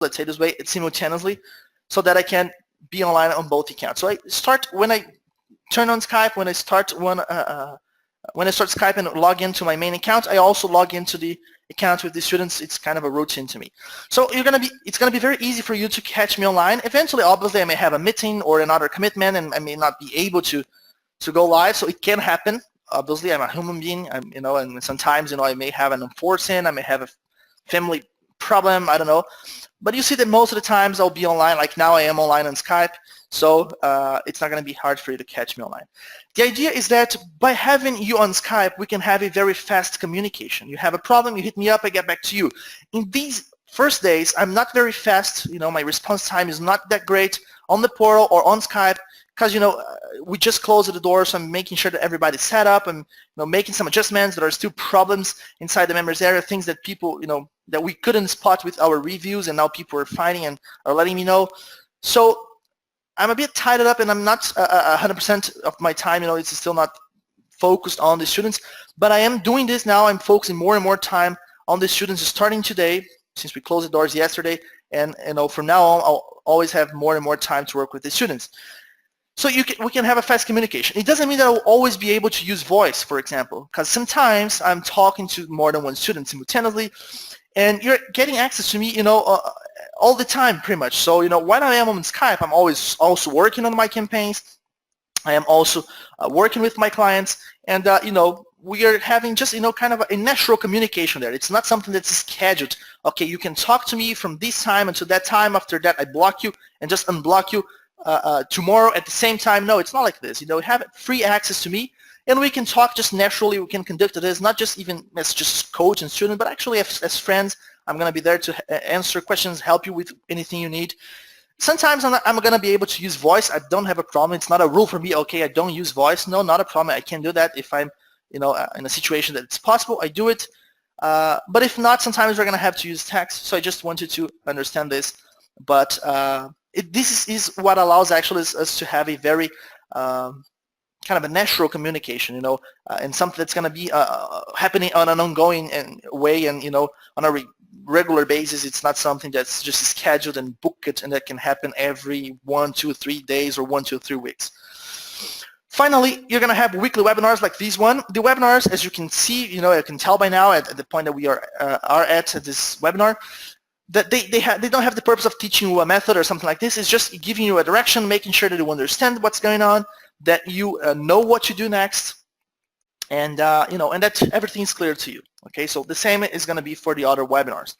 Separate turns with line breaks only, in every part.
let's say this way, simultaneously, so that I can be online on both accounts. So I start when I turn on Skype, when I start Skype and log into my main account, I also log into the account with the students. It's kind of a routine to me. So it's gonna be very easy for you to catch me online. Eventually, obviously, I may have a meeting or another commitment, and I may not be able to go live. So it can happen. Obviously, I'm a human being. And sometimes, I may have an unforeseen. I may have a family problem. I don't know. But you see that most of the times I'll be online. Like now, I am online on Skype. So it's not going to be hard for you to catch me online. The idea is that by having you on Skype, we can have a very fast communication. You have a problem, you hit me up, I get back to you. In these first days, I'm not very fast. My response time is not that great on the portal or on Skype because, we just closed the door, so I'm making sure that everybody's set up and, making some adjustments. There are still problems inside the members area, things that people, that we couldn't spot with our reviews, and now people are finding and are letting me know. So I'm a bit tied up, and I'm not 100% of my time, it's still not focused on the students, but I am doing this now. I'm focusing more and more time on the students starting today, since we closed the doors yesterday, and from now on, I'll always have more and more time to work with the students. So we can have a fast communication. It doesn't mean that I'll always be able to use voice, for example, because sometimes I'm talking to more than one student simultaneously, and you're getting access to me, all the time, pretty much. So, when I am on Skype, I'm always also working on my campaigns. I am also working with my clients, and we are having just kind of a natural communication there. It's not something that's scheduled. Okay, you can talk to me from this time until that time. After that, I block you and just unblock you tomorrow at the same time. No, it's not like this. You have free access to me, and we can talk just naturally. We can conduct this not just even as just coach and student, but actually as friends. I'm going to be there to answer questions, help you with anything you need. Sometimes I'm going to be able to use voice. I don't have a problem. It's not a rule for me. Okay, I don't use voice. No, not a problem. I can do that if I'm, in a situation that it's possible. I do it. But if not, sometimes we're going to have to use text. So I just wanted to understand this. But this is what allows actually us to have a very kind of a natural communication, and something that's going to be happening on an ongoing way, and on a regular basis. It's not something that's just scheduled and booked, and that can happen every 1, 2, 3 days or 1, 2, 3 weeks. Finally, you're going to have weekly webinars like this one. The webinars, as you can see, you can tell by now at the point that we are at this webinar, that they don't have the purpose of teaching you a method or something like this. It's just giving you a direction, making sure that you understand what's going on, that you know what to do next, and and that everything is clear to you. Okay, so the same is going to be for the other webinars.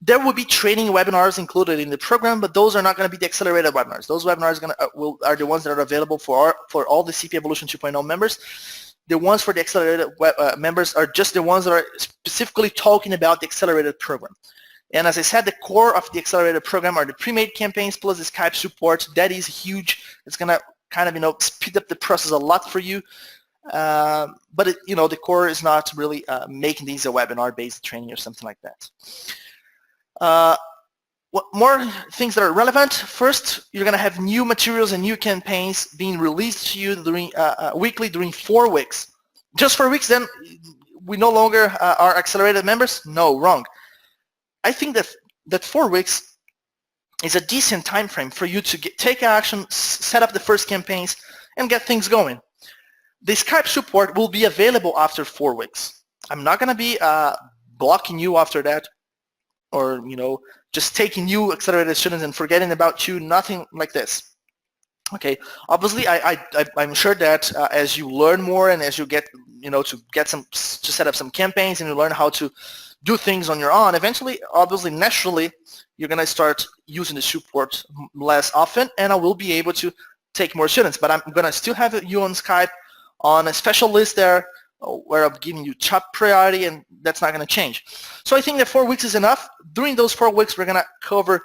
There will be training webinars included in the program, but those are not going to be the accelerated webinars. Those webinars are the ones that are available for all the CP Evolution 2.0 members. The ones for the accelerated members are just the ones that are specifically talking about the accelerated program. And as I said, the core of the accelerated program are the pre-made campaigns plus the Skype support. That is huge. It's going to kind of speed up the process a lot for you. But the core is not really making these a webinar-based training or something like that. What more things that are relevant? First, you're going to have new materials and new campaigns being released to you during weekly during 4 weeks. Just 4 weeks, then we no longer are accelerated members? No, wrong. I think that 4 weeks is a decent time frame for you to take action, set up the first campaigns, and get things going. The Skype support will be available after 4 weeks. I'm not going to be blocking you after that, or just taking you accelerated students and forgetting about you. Nothing like this. Okay. Obviously, I'm sure that as you learn more and as you get to set up some campaigns and you learn how to do things on your own, eventually, obviously, naturally, you're going to start using the support less often, and I will be able to take more students. But I'm going to still have you on Skype on a special list there where I'm giving you top priority, and that's not going to change. So I think that 4 weeks is enough. During those 4 weeks, we're going to cover